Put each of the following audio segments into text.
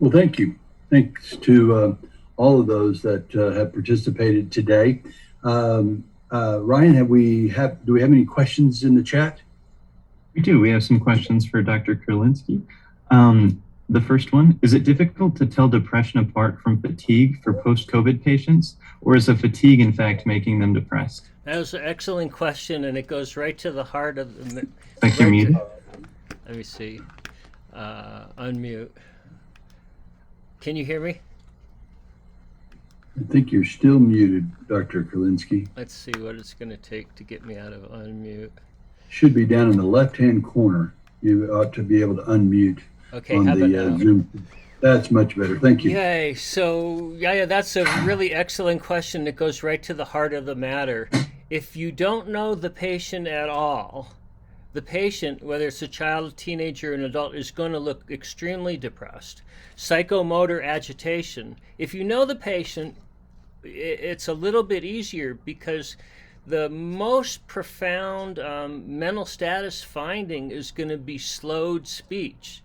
Well, thank you. Thanks to all of those that have participated today. Ryan, do we have any questions in the chat? We do. We have some questions for Dr. Kerlinsky. The first one, is it difficult to tell depression apart from fatigue for post-COVID patients, or is the fatigue in fact making them depressed? That was an excellent question, and it goes right to the heart of the... Thank you, muted. Let me see. Unmute. Can you hear me? I think you're still muted, Dr. Kerlinsky. Let's see what it's going to take to get me out of unmute. Should be down in the left-hand corner. You ought to be able to unmute. Okay, on how the about now? Zoom. That's much better. Thank you. Yay. So, yeah, that's a really excellent question that goes right to the heart of the matter. If you don't know the patient at all, the patient, whether it's a child, teenager, or an adult, is going to look extremely depressed. Psychomotor agitation. If you know the patient, it's a little bit easier because the most profound mental status finding is going to be slowed speech.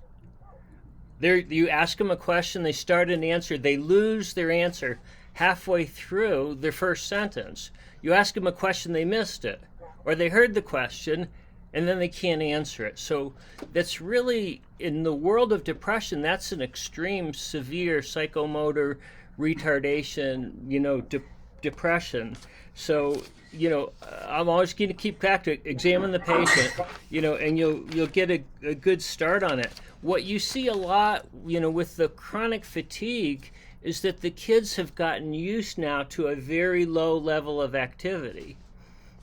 You ask them a question, they start an answer, they lose their answer halfway through their first sentence. You ask them a question, they missed it, or they heard the question and then they can't answer it. So that's really, in the world of depression, that's an extreme, severe psychomotor retardation, depression. So, I'm always going to keep back to examine the patient, and you'll get a good start on it. What you see a lot, with the chronic fatigue is that the kids have gotten used now to a very low level of activity.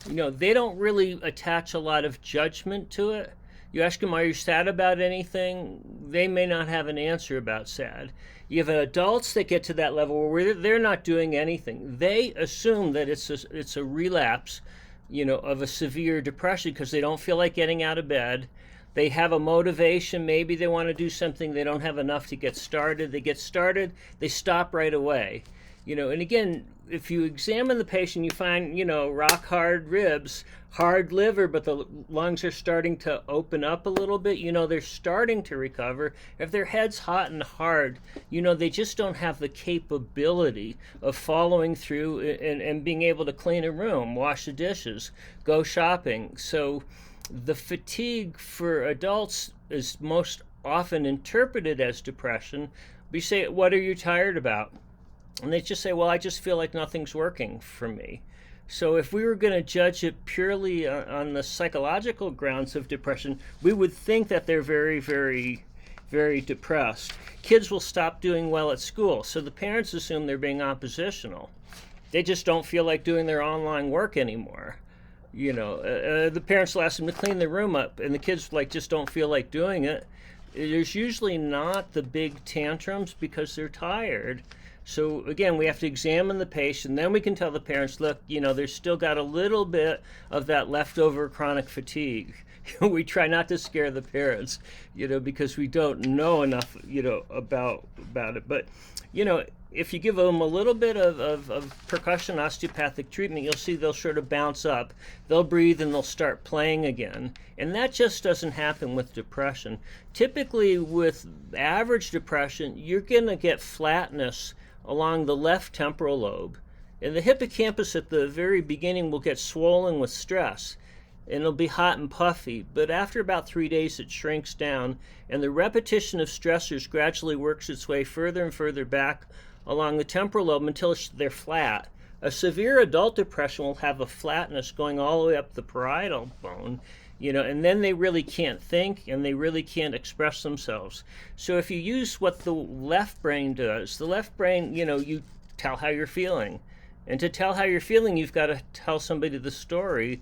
They don't really attach a lot of judgment to it. You ask them, are you sad about anything? They may not have an answer about sad. You have adults that get to that level where they're not doing anything. They assume that it's a relapse, of a severe depression because they don't feel like getting out of bed. They have a motivation. Maybe they want to do something. They don't have enough to get started. They get started. They stop right away. And again, if you examine the patient, you find, rock hard ribs, hard liver, but the lungs are starting to open up a little bit. They're starting to recover. If their head's hot and hard, they just don't have the capability of following through and being able to clean a room, wash the dishes, go shopping. So the fatigue for adults is most often interpreted as depression. We say, what are you tired about? And they just say, well, I just feel like nothing's working for me. So if we were going to judge it purely on the psychological grounds of depression, we would think that they're very, very, very depressed. Kids will stop doing well at school, so the parents assume they're being oppositional. They just don't feel like doing their online work anymore. The parents will ask them to clean their room up, and the kids just don't feel like doing it. There's usually not the big tantrums because they're tired. So again, we have to examine the patient. Then we can tell the parents, look, there's still got a little bit of that leftover chronic fatigue. We try not to scare the parents, because we don't know enough, about it. But, if you give them a little bit of percussion osteopathic treatment, you'll see they'll sort of bounce up. They'll breathe and they'll start playing again. And that just doesn't happen with depression. Typically, with average depression, you're going to get flatness along the left temporal lobe. And the hippocampus at the very beginning will get swollen with stress, and it'll be hot and puffy. But after about 3 days, it shrinks down, and the repetition of stressors gradually works its way further and further back along the temporal lobe until they're flat. A severe adult depression will have a flatness going all the way up the parietal bone, and then they really can't think and they really can't express themselves. So if you use what the left brain does, the left brain, you tell how you're feeling. And to tell how you're feeling, you've got to tell somebody the story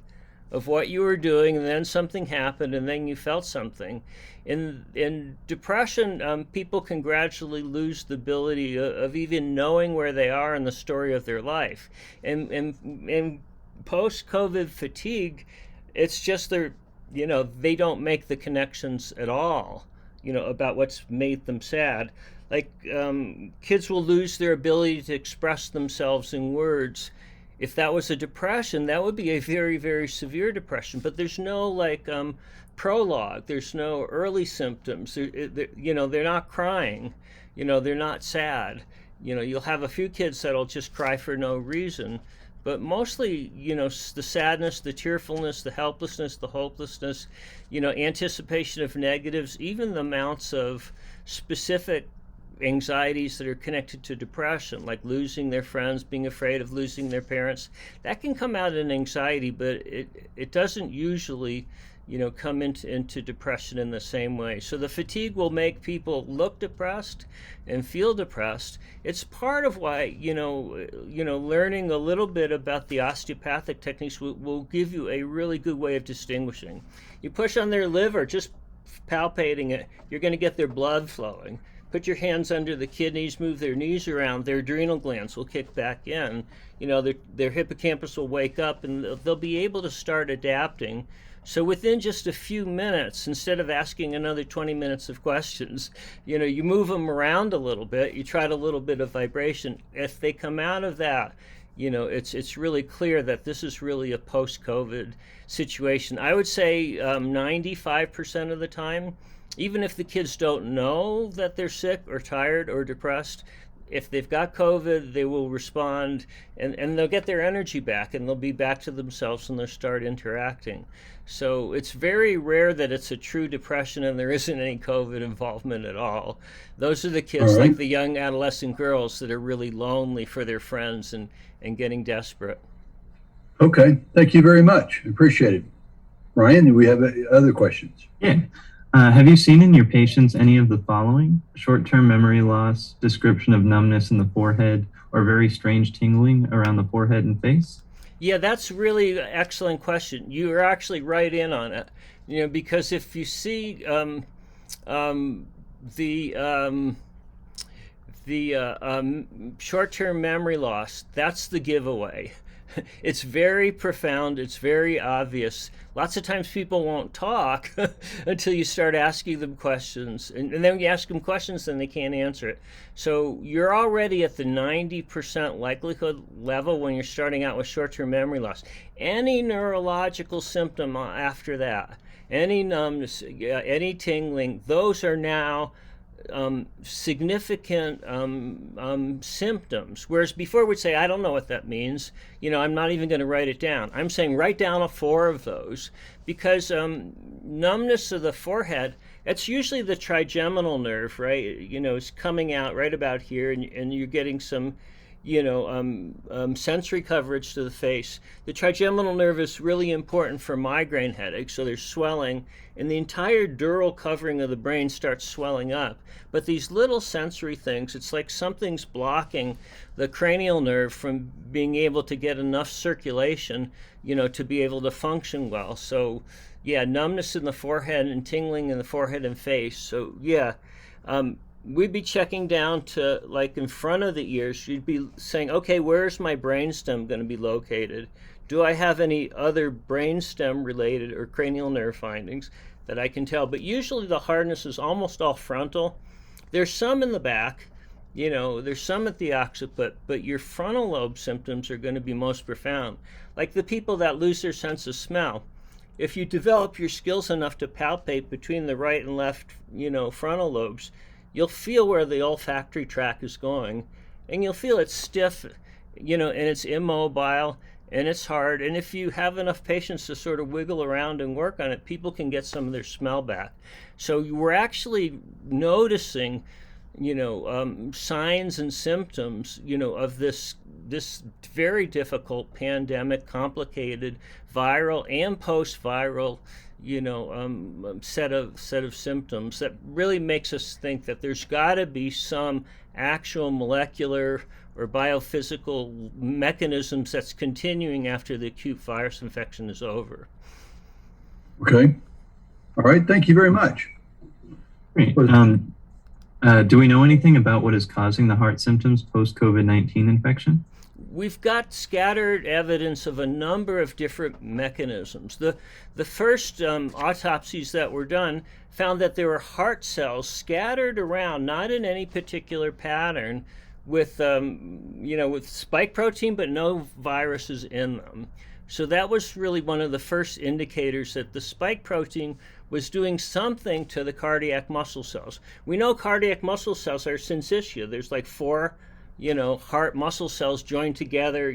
of what you were doing, and then something happened, and then you felt something. In depression, people can gradually lose the ability of even knowing where they are in the story of their life. And post-COVID fatigue, it's just they don't make the connections at all, about what's made them sad. Kids will lose their ability to express themselves in words If that was a depression, that would be a very, very severe depression. But there's no like prologue. There's no early symptoms. They're not crying. They're not sad. You'll have a few kids that'll just cry for no reason. But mostly, the sadness, the tearfulness, the helplessness, the hopelessness, anticipation of negatives, even the amounts of specific anxieties that are connected to depression, like losing their friends, being afraid of losing their parents, that can come out in anxiety, but it doesn't usually come into depression in the same way. So the fatigue will make people look depressed and feel depressed. It's part of why learning a little bit about the osteopathic techniques will give you a really good way of distinguishing. You push on their liver, just palpating it, you're going to get their blood flowing. Put your hands under the kidneys, move their knees around, their adrenal glands will kick back in. Their hippocampus will wake up, and they'll be able to start adapting. So within just a few minutes, instead of asking another 20 minutes of questions, you move them around a little bit, you try a little bit of vibration. If they come out of that, it's really clear that this is really a post-COVID situation. I would say 95% of the time, even if the kids don't know that they're sick or tired or depressed, if they've got COVID, they will respond and they'll get their energy back and they'll be back to themselves and they'll start interacting. So it's very rare that it's a true depression and there isn't any COVID involvement at all. Those are the kids, like the young adolescent girls, that are really lonely for their friends and getting desperate. Okay, thank you very much. Appreciate it. Ryan, do we have other questions? Yeah. Have you seen in your patients any of the following? Short-term memory loss, description of numbness in the forehead, or very strange tingling around the forehead and face? Yeah, that's really an excellent question. You are actually right in on it. Because if you see the short-term memory loss, that's the giveaway. It's very profound. It's very obvious. Lots of times people won't talk until you start asking them questions. And then you ask them questions and they can't answer it. So you're already at the 90% likelihood level when you're starting out with short-term memory loss. Any neurological symptom after that, any numbness, any tingling, those are now significant symptoms. Whereas before we'd say, I don't know what that means. I'm not even going to write it down. I'm saying write down 4 of those, because numbness of the forehead, it's usually the trigeminal nerve, right? It's coming out right about here, and you're getting some sensory coverage to the face. The trigeminal nerve is really important for migraine headaches, so there's swelling, and the entire dural covering of the brain starts swelling up. But these little sensory things, it's like something's blocking the cranial nerve from being able to get enough circulation, to be able to function well. So, yeah, numbness in the forehead and tingling in the forehead and face. So, yeah, we'd be checking down to like in front of the ears. You'd be saying, okay, where's my brainstem going to be located? Do I have any other brainstem related or cranial nerve findings that I can tell? But usually the hardness is almost all frontal. There's some in the back, there's some at the occiput, but your frontal lobe symptoms are going to be most profound. Like the people that lose their sense of smell. If you develop your skills enough to palpate between the right and left, frontal lobes, you'll feel where the olfactory tract is going, and you'll feel it's stiff, and it's immobile, and it's hard. And if you have enough patience to sort of wiggle around and work on it, people can get some of their smell back. So we're actually noticing, signs and symptoms, of this very difficult pandemic, complicated, viral and post-viral, set of symptoms that really makes us think that there's got to be some actual molecular or biophysical mechanisms that's continuing after the acute virus infection is over. Okay. All right. Thank you very much. Great. Do we know anything about what is causing the heart symptoms post-COVID-19 infection? We've got scattered evidence of a number of different mechanisms. The first autopsies that were done found that there were heart cells scattered around, not in any particular pattern, with with spike protein, but no viruses in them. So that was really one of the first indicators that the spike protein was doing something to the cardiac muscle cells. We know cardiac muscle cells are syncytia. There's like 4 heart muscle cells joined together.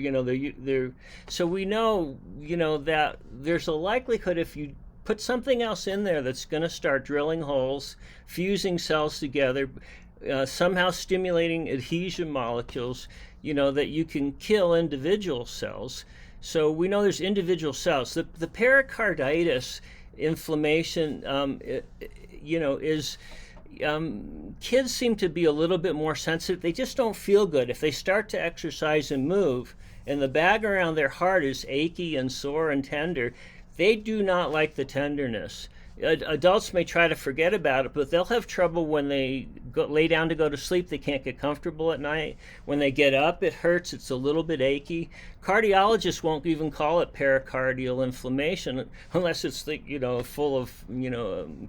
So we know that there's a likelihood if you put something else in there that's going to start drilling holes, fusing cells together, somehow stimulating adhesion molecules, that you can kill individual cells. So we know there's individual cells. The pericarditis inflammation, is kids seem to be a little bit more sensitive. They just don't feel good. If they start to exercise and move, and the bag around their heart is achy and sore and tender, they do not like the tenderness. Adults may try to forget about it, but they'll have trouble when they lay down to go to sleep. They can't get comfortable at night. When they get up, it hurts. It's a little bit achy. Cardiologists won't even call it pericardial inflammation unless it's full of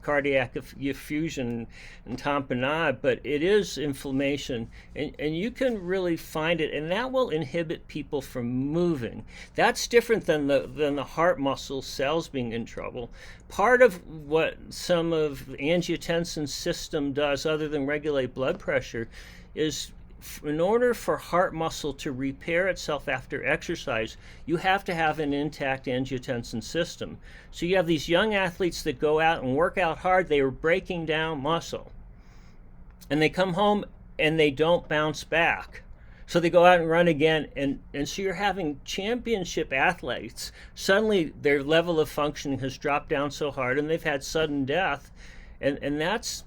cardiac effusion and tamponade. But it is inflammation, and you can really find it, and that will inhibit people from moving. That's different than the heart muscle cells being in trouble. Part of what some of angiotensin system does, other than regulate blood pressure, is in order for heart muscle to repair itself after exercise, you have to have an intact angiotensin system. So you have these young athletes that go out and work out hard, they are breaking down muscle. And they come home and they don't bounce back. So they go out and run again, and so you're having championship athletes. Suddenly their level of functioning has dropped down so hard, and they've had sudden death, and that's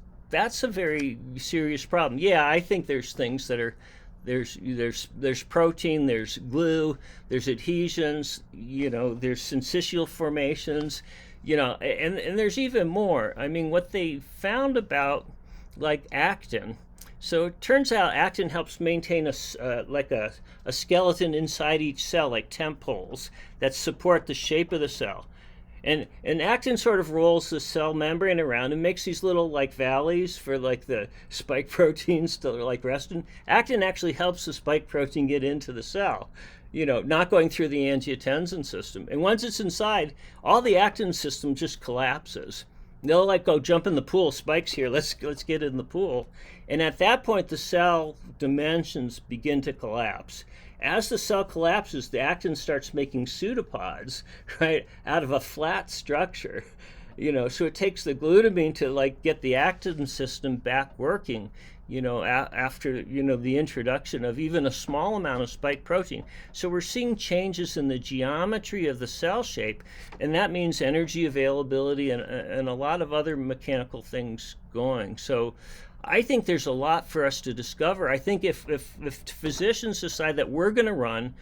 a very serious problem. Yeah, I think there's things that are there's protein, there's glue, there's adhesions, there's syncytial formations, and there's even more. I mean, what they found about like actin. So it turns out actin helps maintain a skeleton inside each cell, like temp holes that support the shape of the cell. And actin sort of rolls the cell membrane around and makes these little like valleys for like the spike proteins to like rest in. Actin actually helps the spike protein get into the cell, not going through the angiotensin system. And once it's inside, all the actin system just collapses. They'll like go jump in the pool, spikes here, let's get in the pool. And at that point, the cell dimensions begin to collapse. As the cell collapses, the actin starts making pseudopods, right, out of a flat structure. So it takes the glutamine to like get the actin system back working, after, the introduction of even a small amount of spike protein. So we're seeing changes in the geometry of the cell shape, and that means energy availability and a lot of other mechanical things going. So I think there's a lot for us to discover. I think if physicians decide that we're going to run,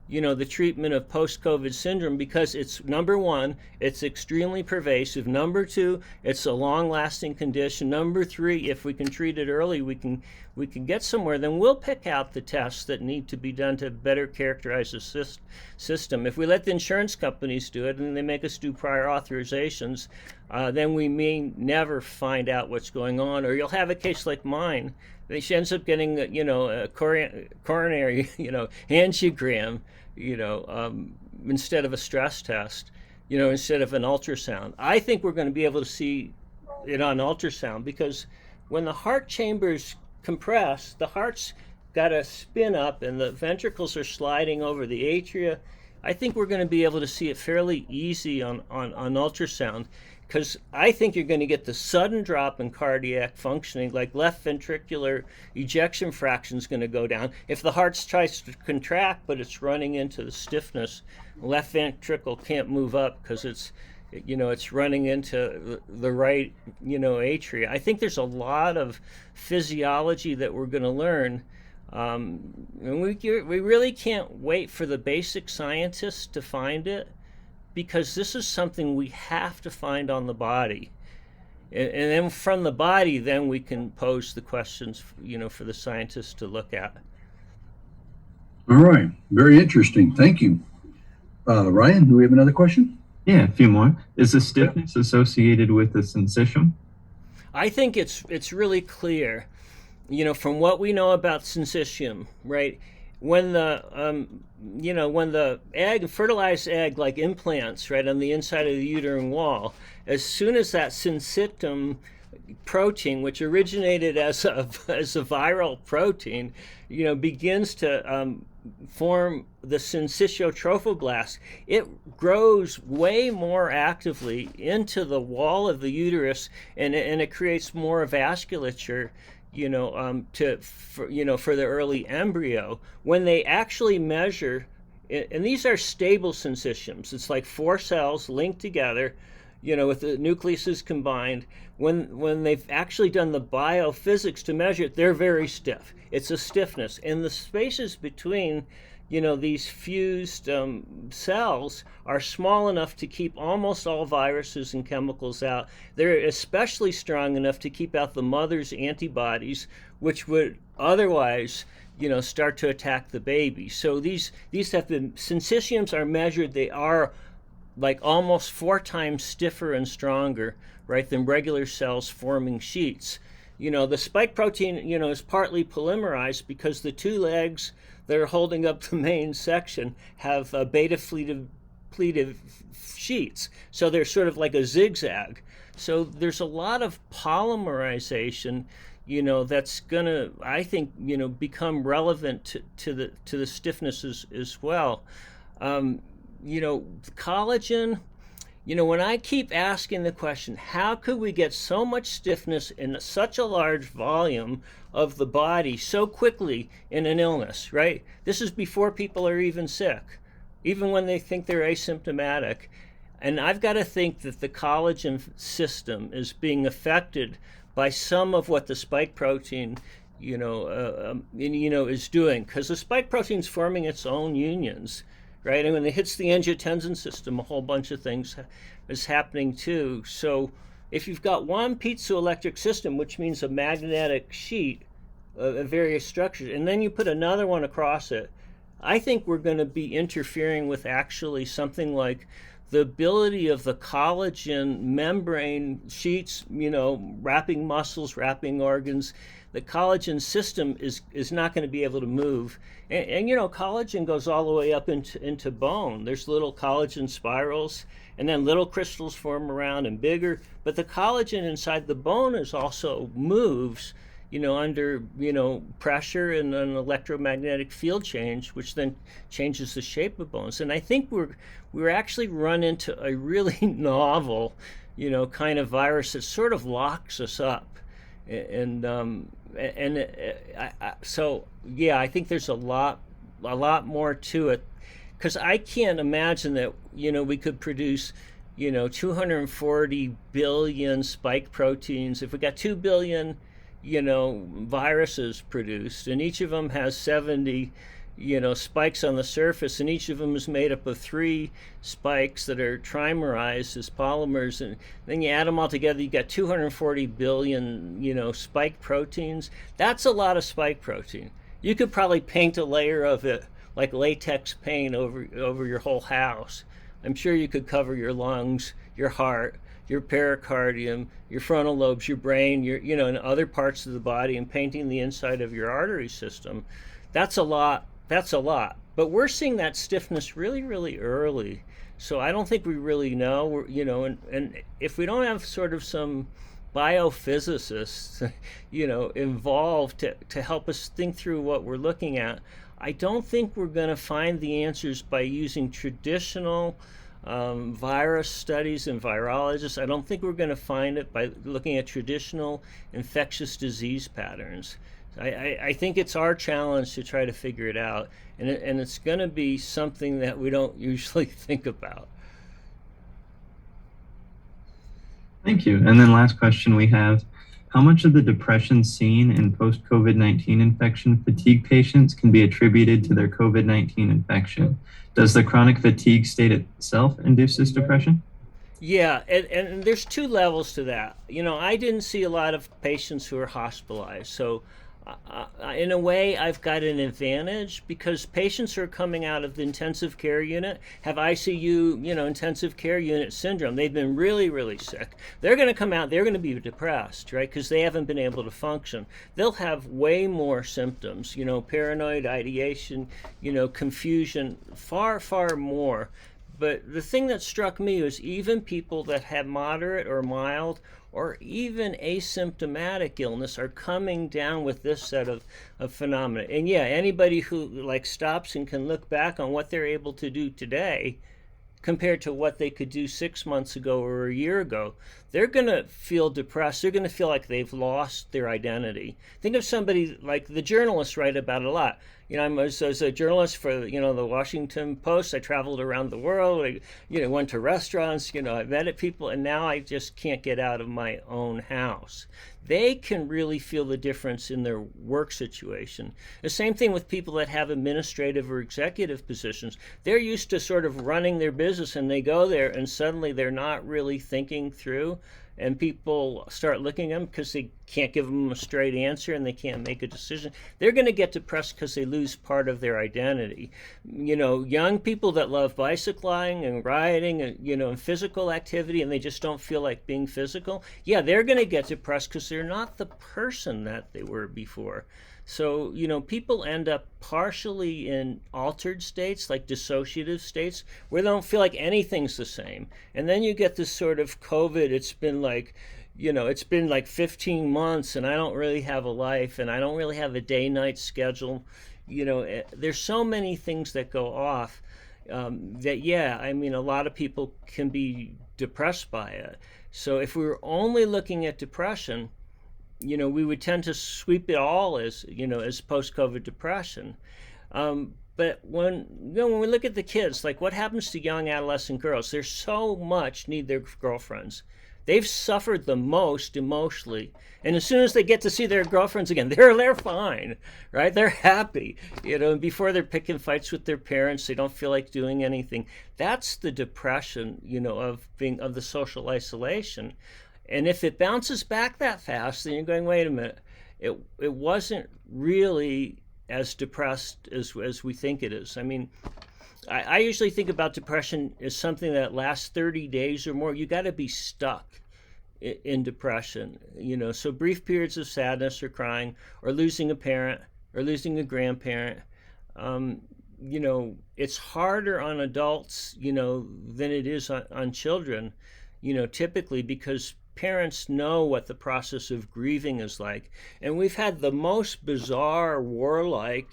the treatment of post-COVID syndrome, because it's, number one, it's extremely pervasive. Number two, it's a long-lasting condition. Number three, if we can treat it early, we can get somewhere. Then we'll pick out the tests that need to be done to better characterize the system. If we let the insurance companies do it and they make us do prior authorizations, then we may never find out what's going on. Or you'll have a case like mine. She ends up getting, a coronary, angiogram, instead of a stress test, instead of an ultrasound. I think we're going to be able to see it on ultrasound, because when the heart chambers compress, the heart's got to spin up and the ventricles are sliding over the atria. I think we're going to be able to see it fairly easy on ultrasound, because I think you're going to get the sudden drop in cardiac functioning, like left ventricular ejection fraction is going to go down. If the heart tries to contract, but it's running into the stiffness, left ventricle can't move up because it's running into the right, atria. I think there's a lot of physiology that we're going to learn. And we really can't wait for the basic scientists to find it, because this is something we have to find on the body. And then from the body, then we can pose the questions, for the scientists to look at. All right. Very interesting. Thank you. Ryan, do we have another question? Yeah, a few more. Is the stiffness associated with the syncytium? I think it's really clear. from what we know about syncytium, right? When the when the fertilized egg, like implants, right, on the inside of the uterine wall, as soon as that syncytium protein, which originated as a viral protein, begins to form the syncytiotrophoblasts, it grows way more actively into the wall of the uterus, and it creates more vasculature, for the early embryo. When they actually measure, and these are stable syncytiums, it's like 4 cells linked together, with the nucleuses combined. When they've actually done the biophysics to measure it, they're very stiff. It's a stiffness. And the spaces between, these fused cells are small enough to keep almost all viruses and chemicals out. They're especially strong enough to keep out the mother's antibodies, which would otherwise, start to attack the baby. So these have been, syncytiums are measured, they are like almost 4 times stiffer and stronger, right, than regular cells forming sheets. The spike protein, is partly polymerized because the 2 legs that are holding up the main section have beta pleated sheets. So they're sort of like a zigzag. So there's a lot of polymerization, that's gonna, I think, become relevant to the stiffness as well. Collagen, when I keep asking the question, how could we get so much stiffness in such a large volume of the body so quickly in an illness, right? This is before people are even sick, even when they think they're asymptomatic. And I've got to think that the collagen system is being affected by some of what the spike protein is doing, because the spike protein's forming its own unions, right? And when it hits the angiotensin system, a whole bunch of things is happening too. So if you've got one piezoelectric system, which means a magnetic sheet of various structures, and then you put another one across it, I think we're going to be interfering with actually something like the ability of the collagen membrane sheets, wrapping muscles, wrapping organs. The collagen system is not going to be able to move. And collagen goes all the way up into bone. There's little collagen spirals, and then little crystals form around and bigger. But the collagen inside the bone is also moves, under, pressure and an electromagnetic field change, which then changes the shape of bones. And I think we're actually run into a really novel, kind of virus that sort of locks us up. So yeah, I think there's a lot more to it, because I can't imagine that we could produce 240 billion spike proteins. If we got 2 billion viruses produced, and each of them has 70 spikes on the surface, and each of them is made up of 3 spikes that are trimerized as polymers, and then you add them all together, you got 240 billion spike proteins. That's a lot of spike protein. You could probably paint a layer of it like latex paint over your whole house. I'm sure you could cover your lungs, your heart, your pericardium, your frontal lobes, your brain, and other parts of the body, and painting the inside of your artery system. That's a lot. But we're seeing that stiffness really, really early. So I don't think we really know. And if we don't have sort of some biophysicists, involved to help us think through what we're looking at, I don't think we're going to find the answers by using traditional virus studies and virologists. I don't think we're going to find it by looking at traditional infectious disease patterns. I think it's our challenge to try to figure it out, and it's going to be something that we don't usually think about. Thank you. And then last question we have, how much of the depression seen in post-COVID-19 infection fatigue patients can be attributed to their COVID-19 infection? Does the chronic fatigue state itself induce this depression? Yeah, and there's 2 levels to that. I didn't see a lot of patients who are hospitalized, so In a way, I've got an advantage because patients who are coming out of the intensive care unit have ICU, intensive care unit syndrome. They've been really, really sick. They're going to come out, they're going to be depressed, right? Because they haven't been able to function. They'll have way more symptoms, paranoid ideation, confusion, far, far more. But the thing that struck me was even people that have moderate or mild or even asymptomatic illness are coming down with this set of phenomena. And yeah, anybody who stops and can look back on what they're able to do today compared to what they could do 6 months ago or a year ago, they're going to feel depressed. They're going to feel like they've lost their identity. Think of somebody like the journalists write about it a lot. I was a journalist for the Washington Post. I traveled around the world. I went to restaurants. I met people, and now I just can't get out of my own house. They can really feel the difference in their work situation. The same thing with people that have administrative or executive positions. They're used to sort of running their business, and they go there, and suddenly they're not really thinking through. And people start looking at them because they can't give them a straight answer and they can't make a decision. They're going to get depressed because they lose part of their identity. Young people that love bicycling and riding and physical activity, and they just don't feel like being physical. Yeah, they're going to get depressed because they're not the person that they were before. So, people end up partially in altered states, like dissociative states, where they don't feel like anything's the same. And then you get this sort of COVID, it's been like 15 months and I don't really have a life and I don't really have a day-night schedule. There's so many things that go off that, a lot of people can be depressed by it. So if we were only looking at depression, we would tend to sweep it all as post-COVID depression. But when we look at the kids, like what happens to young adolescent girls, they're so much need their girlfriends. They've suffered the most emotionally. And as soon as they get to see their girlfriends again, they're fine, right? They're happy, and before they're picking fights with their parents, they don't feel like doing anything. That's the depression, of the social isolation. And if it bounces back that fast, then you're going, wait a minute, it wasn't really as depressed as we think it is. I usually think about depression as something that lasts 30 days or more. You got to be stuck in depression, so brief periods of sadness or crying or losing a parent or losing a grandparent. It's harder on adults, than it is on children, typically because parents know what the process of grieving is like. And we've had the most bizarre, warlike,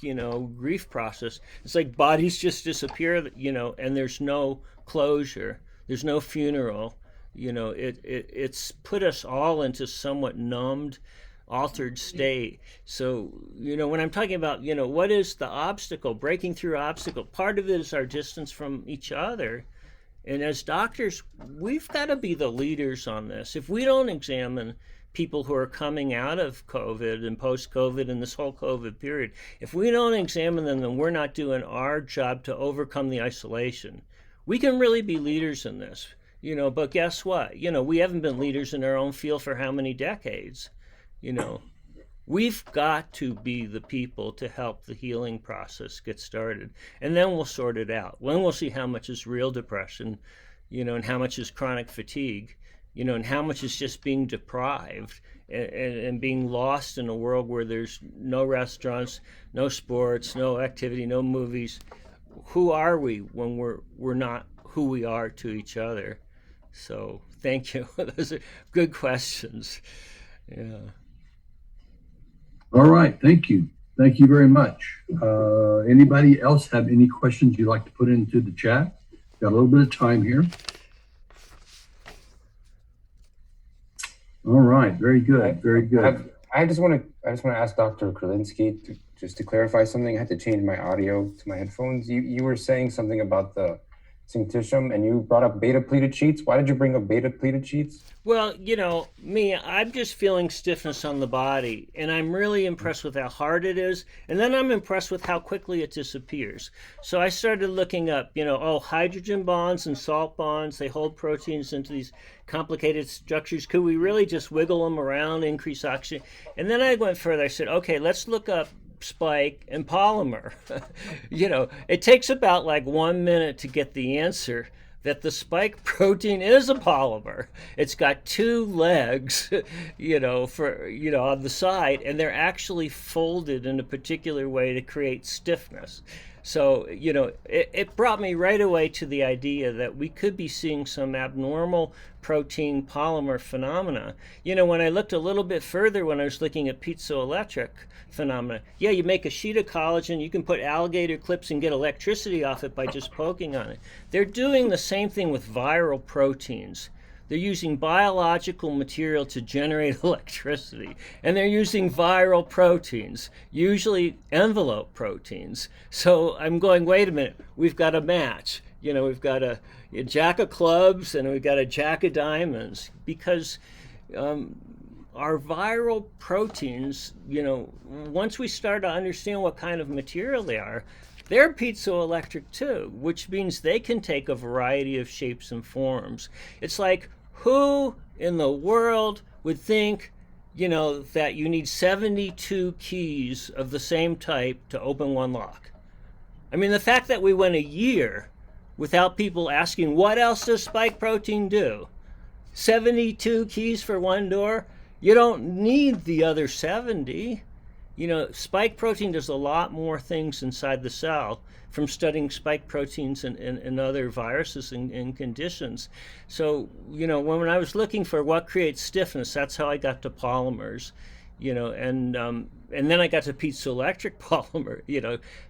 grief process. It's like bodies just disappear, and there's no closure. There's no funeral. It's put us all into somewhat numbed, altered state. So, when I'm talking about, what is the obstacle, breaking through obstacle, part of it is our distance from each other. And as doctors, we've got to be the leaders on this. If we don't examine people who are coming out of COVID and post-COVID and this whole COVID period, if we don't examine them, then we're not doing our job to overcome the isolation. We can really be leaders in this, but guess what? We haven't been leaders in our own field for how many decades? We've got to be the people to help the healing process get started. And then we'll sort it out. Then we'll see how much is real depression, and how much is chronic fatigue, and how much is just being deprived and being lost in a world where there's no restaurants, no sports, no activity, no movies. Who are we when we're not who we are to each other? So thank you. Those are good questions. Yeah. All right, thank you. Thank you very much. Anybody else have any questions you'd like to put into the chat? Got a little bit of time here. All right, very good, very good. I just want to ask Dr. Kerlinsky to clarify something. I had to change my audio to my headphones. You were saying something about the syncytium, and you brought up beta-pleated sheets. Why did you bring up beta-pleated sheets? Well, me, I'm just feeling stiffness on the body, and I'm really impressed with how hard it is, and then I'm impressed with how quickly it disappears. So I started looking up, hydrogen bonds and salt bonds, they hold proteins into these complicated structures. Could we really just wiggle them around, increase oxygen? And then I went further. I said, okay, let's look up spike and polymer. It takes about like 1 minute to get the answer that the spike protein is a polymer. It's got 2 legs, on the side, and they're actually folded in a particular way to create stiffness. So, it brought me right away to the idea that we could be seeing some abnormal protein polymer phenomena. When I looked a little bit further, when I was looking at piezoelectric phenomena, you make a sheet of collagen, you can put alligator clips and get electricity off it by just poking on it. They're doing the same thing with viral proteins. They're using biological material to generate electricity, and they're using viral proteins, usually envelope proteins. So I'm going, wait a minute, we've got a match. We've got a jack of clubs and we've got a jack of diamonds, because our viral proteins, once we start to understand what kind of material they are, they're piezoelectric too, which means they can take a variety of shapes and forms. It's like, who in the world would think, that you need 72 keys of the same type to open one lock? I mean, the fact that we went a year without people asking, what else does spike protein do? 72 keys for one door? You don't need the other 70. Spike protein does a lot more things inside the cell from studying spike proteins and other viruses and conditions. So, when I was looking for what creates stiffness, that's how I got to polymers, and then I got to piezoelectric polymer,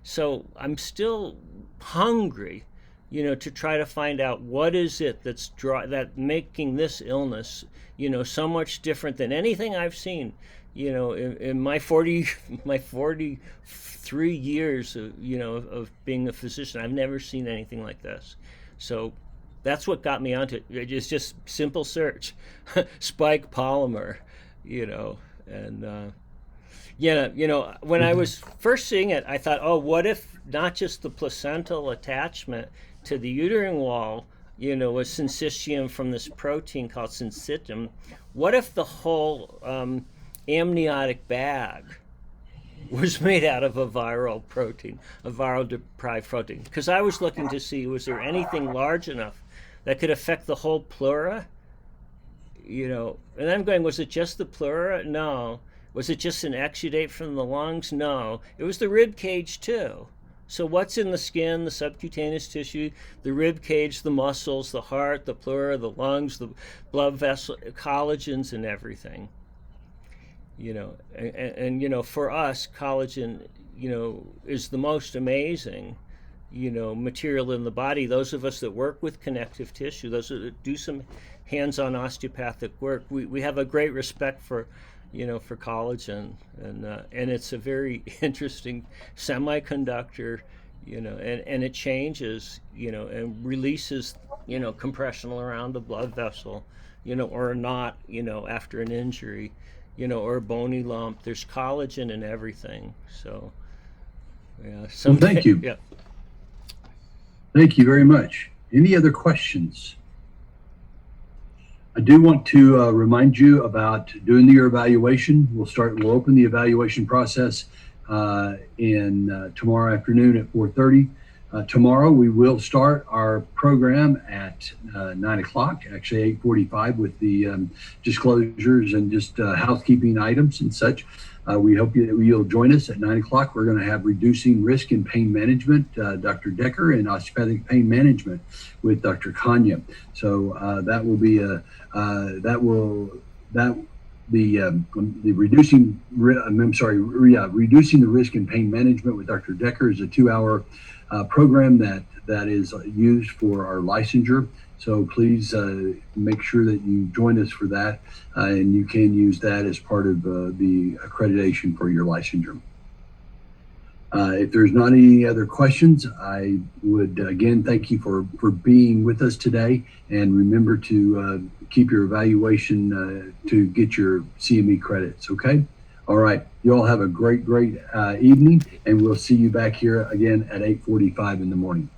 So I'm still hungry, to try to find out what is it that's making this illness, so much different than anything I've seen. In my 43 years of being a physician, I've never seen anything like this. So that's what got me onto it. It's just simple search, spike polymer, and when I was first seeing it, I thought, oh, what if not just the placental attachment to the uterine wall, was syncytium from this protein called syncytium? What if the whole amniotic bag was made out of a viral protein, a viral deprived protein? Because I was looking to see, was there anything large enough that could affect the whole pleura? And I'm going, was it just the pleura? No. Was it just an exudate from the lungs? No. It was the rib cage too. So what's in the skin, the subcutaneous tissue, the rib cage, the muscles, the heart, the pleura, the lungs, the blood vessel, collagens, and everything. And for us, collagen, is the most amazing, material in the body. Those of us that work with connective tissue, those that do some hands-on osteopathic work, we have a great respect for, for collagen, and it's a very interesting semiconductor, and it changes, and releases, compression around the blood vessel, or not, after an injury. Or a bony lump. There's collagen in everything. So, yeah. Well, thank you. Yeah. Thank you very much. Any other questions? I do want to remind you about doing your evaluation. We'll open the evaluation process tomorrow afternoon at 4:30. Tomorrow we will start our program at 9 o'clock, actually 8:45, with the disclosures and just housekeeping items and such. We hope you'll join us at 9 o'clock. We're going to have Reducing Risk in Pain Management, Dr. Decker, and Osteopathic Pain Management with Dr. Kanya. So that will be Reducing the Risk in Pain Management with Dr. Decker is a 2-hour program that is used for our licensure. So please make sure that you join us for that, and you can use that as part of the accreditation for your licensure. If there's not any other questions, I would again thank you for being with us today, and remember to keep your evaluation to get your CME credits. Okay. All right. You all have a great evening, and we'll see you back here again at 8:45 in the morning.